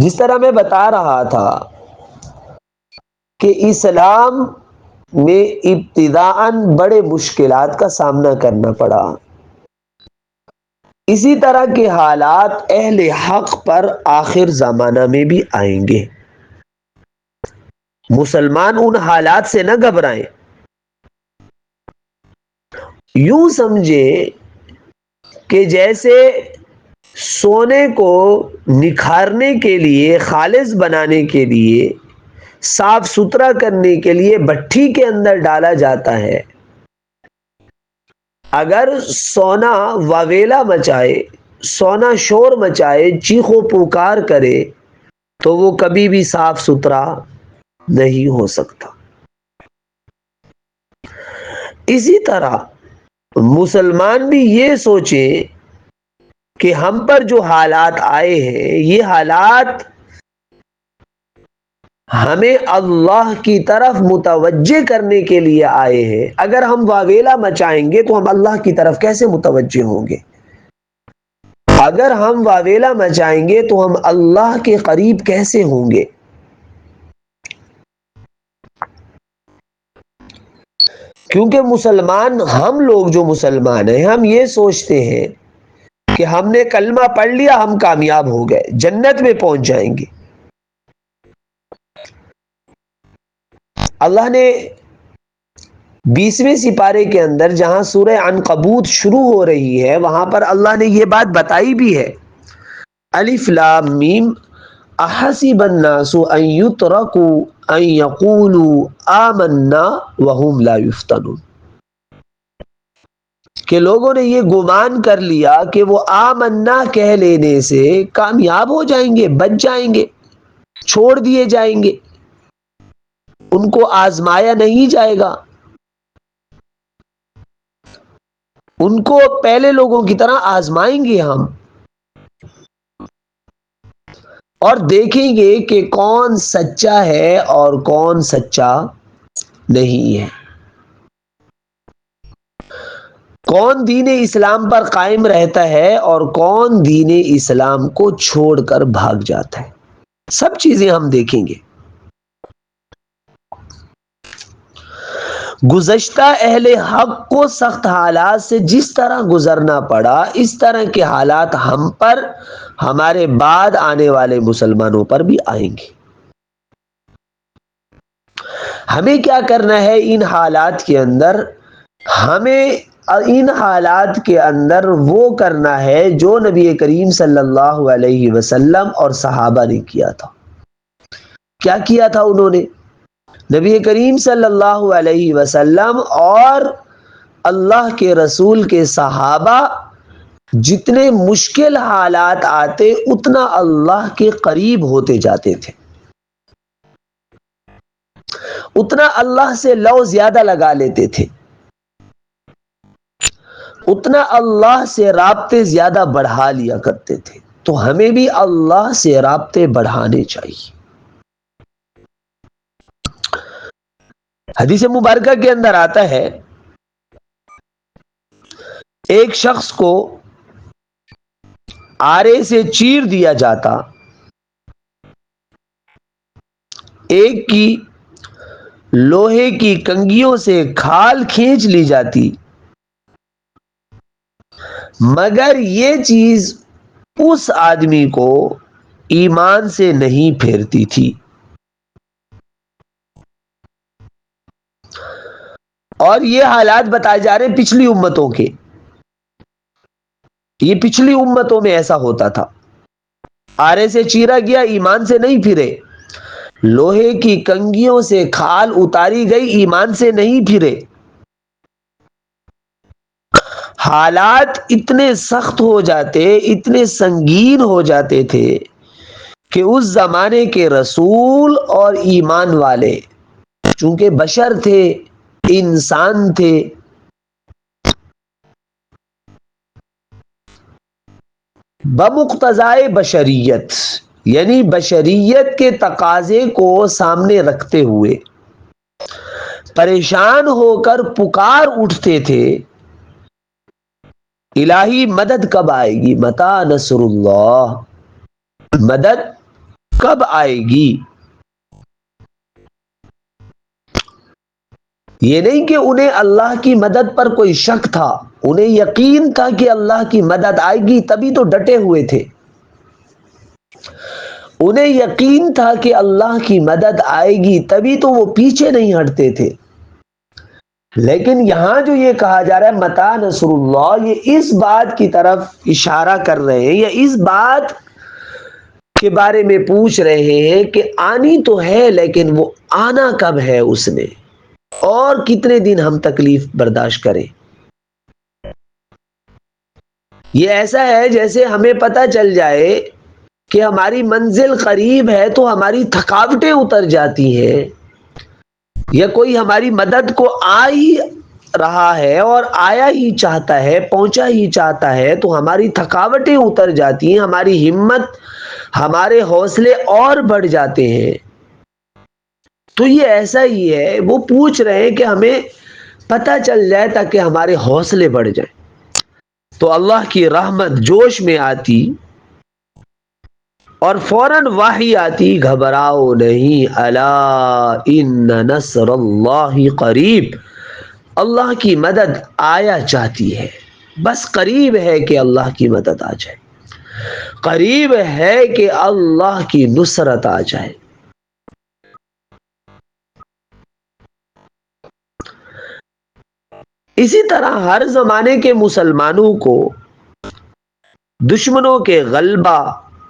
جس طرح میں بتا رہا تھا کہ اسلام میں ابتداءً بڑے مشکلات کا سامنا کرنا پڑا، اسی طرح کے حالات اہل حق پر آخر زمانہ میں بھی آئیں گے۔ مسلمان ان حالات سے نہ گھبرائیں، یوں سمجھے کہ جیسے سونے کو نکھارنے کے لیے، خالص بنانے کے لیے، صاف ستھرا کرنے کے لیے بھٹی کے اندر ڈالا جاتا ہے، اگر سونا واویلا مچائے، سونا شور مچائے، چیخ و پکار کرے تو وہ کبھی بھی صاف ستھرا نہیں ہو سکتا۔ اسی طرح مسلمان بھی یہ سوچیں کہ ہم پر جو حالات آئے ہیں، یہ حالات ہمیں اللہ کی طرف متوجہ کرنے کے لیے آئے ہیں۔ اگر ہم واویلا مچائیں گے تو ہم اللہ کی طرف کیسے متوجہ ہوں گے؟ اگر ہم واویلا مچائیں گے تو ہم اللہ کے قریب کیسے ہوں گے؟ کیونکہ مسلمان، ہم لوگ جو مسلمان ہیں، ہم یہ سوچتے ہیں کہ ہم نے کلمہ پڑھ لیا، ہم کامیاب ہو گئے، جنت میں پہنچ جائیں گے۔ اللہ نے 20ویں سپارے کے اندر جہاں سورہ عنکبوت شروع ہو رہی ہے، وہاں پر اللہ نے یہ بات بتائی بھی ہے، الف لام میم احسب الناس ان یترکوا ان یقولوا آمنا وهم لا یفتنون، کہ لوگوں نے یہ گمان کر لیا کہ وہ آمنا کہہ لینے سے کامیاب ہو جائیں گے، بچ جائیں گے، چھوڑ دیے جائیں گے، ان کو آزمایا نہیں جائے گا، ان کو پہلے لوگوں کی طرح آزمائیں گے ہم، اور دیکھیں گے کہ کون سچا ہے اور کون سچا نہیں ہے، کون دین اسلام پر قائم رہتا ہے اور کون دین اسلام کو چھوڑ کر بھاگ جاتا ہے، سب چیزیں ہم دیکھیں گے۔ گزشتہ اہل حق کو سخت حالات سے جس طرح گزرنا پڑا، اس طرح کے حالات ہم پر، ہمارے بعد آنے والے مسلمانوں پر بھی آئیں گے۔ ہمیں کیا کرنا ہے ان حالات کے اندر؟ ہمیں ان حالات کے اندر وہ کرنا ہے جو نبی کریم صلی اللہ علیہ وسلم اور صحابہ نے کیا تھا۔ کیا کیا تھا انہوں نے؟ نبی کریم صلی اللہ علیہ وسلم اور اللہ کے رسول کے صحابہ جتنے مشکل حالات آتے اتنا اللہ کے قریب ہوتے جاتے تھے، اتنا اللہ سے لو زیادہ لگا لیتے تھے، اتنا اللہ سے رابطے زیادہ بڑھا لیا کرتے تھے۔ تو ہمیں بھی اللہ سے رابطے بڑھانے چاہیے۔ حدیث مبارکہ کے اندر آتا ہے، ایک شخص کو آرے سے چیر دیا جاتا، ایک کی لوہے کی کنگھیوں سے کھال کھینچ لی جاتی، مگر یہ چیز اس آدمی کو ایمان سے نہیں پھیرتی تھی، اور یہ حالات بتائے جا رہے پچھلی امتوں کے، یہ پچھلی امتوں میں ایسا ہوتا تھا، آرے سے چیرا گیا، ایمان سے نہیں پھرے، لوہے کی کنگھیوں سے کھال اتاری گئی، ایمان سے نہیں پھرے۔ حالات اتنے سخت ہو جاتے، اتنے سنگین ہو جاتے تھے کہ اس زمانے کے رسول اور ایمان والے، چونکہ بشر تھے، انسان تھے، بمقتضائے بشریت، یعنی بشریت کے تقاضے کو سامنے رکھتے ہوئے پریشان ہو کر پکار اٹھتے تھے، الہی مدد کب آئے گی؟ متی نصر اللہ، مدد کب آئے گی؟ یہ نہیں کہ انہیں اللہ کی مدد پر کوئی شک تھا، انہیں یقین تھا کہ اللہ کی مدد آئے گی، تبھی تو ڈٹے ہوئے تھے۔ انہیں یقین تھا کہ اللہ کی مدد آئے گی، تبھی تو وہ پیچھے نہیں ہٹتے تھے۔ لیکن یہاں جو یہ کہا جا رہا ہے متى نصر اللہ، یہ اس بات کی طرف اشارہ کر رہے ہیں، یا اس بات کے بارے میں پوچھ رہے ہیں کہ آنی تو ہے، لیکن وہ آنا کب ہے اس نے، اور کتنے دن ہم تکلیف برداشت کریں۔ یہ ایسا ہے جیسے ہمیں پتہ چل جائے کہ ہماری منزل قریب ہے تو ہماری تھکاوٹیں اتر جاتی ہیں، یا کوئی ہماری مدد کو آ ہی رہا ہے اور آیا ہی چاہتا ہے، پہنچا ہی چاہتا ہے، تو ہماری تھکاوٹیں اتر جاتی ہیں، ہماری ہمت، ہمارے حوصلے اور بڑھ جاتے ہیں۔ تو یہ ایسا ہی ہے، وہ پوچھ رہے ہیں کہ ہمیں پتہ چل جائے تاکہ ہمارے حوصلے بڑھ جائیں۔ تو اللہ کی رحمت جوش میں آتی اور فوراً وحی آتی، گھبراؤ نہیں، الا ان نصر اللہ قریب، اللہ کی مدد آیا چاہتی ہے، بس قریب ہے کہ اللہ کی مدد آ جائے، قریب ہے کہ اللہ کی نصرت آ جائے۔ اسی طرح ہر زمانے کے مسلمانوں کو دشمنوں کے غلبہ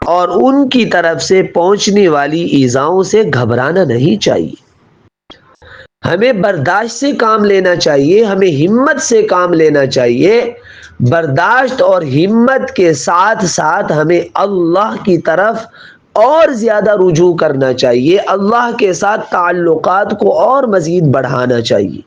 اور ان کی طرف سے پہنچنے والی ایذاؤں سے گھبرانا نہیں چاہیے، ہمیں برداشت سے کام لینا چاہیے، ہمیں ہمت سے کام لینا چاہیے، برداشت اور ہمت کے ساتھ ساتھ ہمیں اللہ کی طرف اور زیادہ رجوع کرنا چاہیے، اللہ کے ساتھ تعلقات کو اور مزید بڑھانا چاہیے۔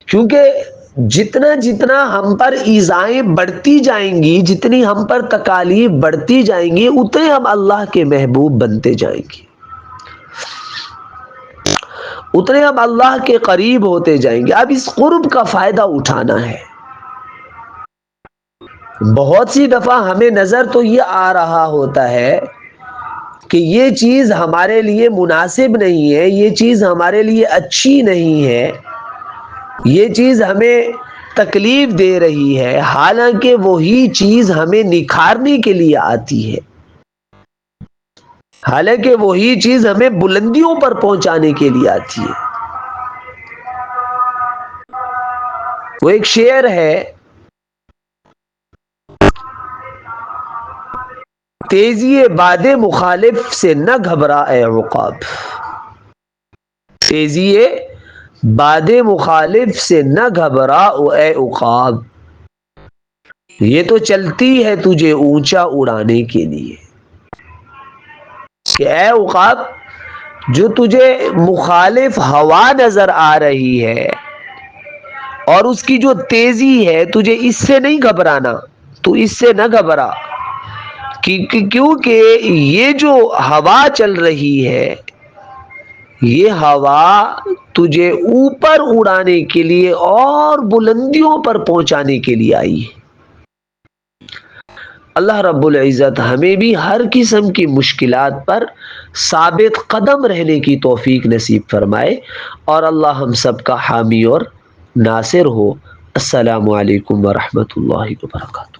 کیونکہ جتنا جتنا ہم پر ایذائیں بڑھتی جائیں گی، جتنی ہم پر تکالیف بڑھتی جائیں گی، اتنے ہم اللہ کے محبوب بنتے جائیں گے، اتنے ہم اللہ کے قریب ہوتے جائیں گے۔ اب اس قرب کا فائدہ اٹھانا ہے۔ بہت سی دفعہ ہمیں نظر تو یہ آ رہا ہوتا ہے کہ یہ چیز ہمارے لیے مناسب نہیں ہے، یہ چیز ہمارے لیے اچھی نہیں ہے، یہ چیز ہمیں تکلیف دے رہی ہے، حالانکہ وہی چیز ہمیں نکھارنے کے لیے آتی ہے، حالانکہ وہی چیز ہمیں بلندیوں پر پہنچانے کے لیے آتی ہے۔ وہ ایک شعر ہے، تیزی باد مخالف سے نہ گھبرا اے عقاب، تیزی باد مخالف سے نہ گھبرا اے عقاب، یہ تو چلتی ہے تجھے اونچا اڑانے کے لیے، کہ اے عقاب جو تجھے مخالف ہوا نظر آ رہی ہے اور اس کی جو تیزی ہے، تجھے اس سے نہیں گھبرانا، تو اس سے نہ گھبرا، کیونکہ یہ جو ہوا چل رہی ہے، یہ ہوا تجھے اوپر اڑانے کے لیے اور بلندیوں پر پہنچانے کے لیے آئی ہے۔ اللہ رب العزت ہمیں بھی ہر قسم کی مشکلات پر ثابت قدم رہنے کی توفیق نصیب فرمائے، اور اللہ ہم سب کا حامی اور ناصر ہو۔ السلام علیکم ورحمۃ اللہ وبرکاتہ۔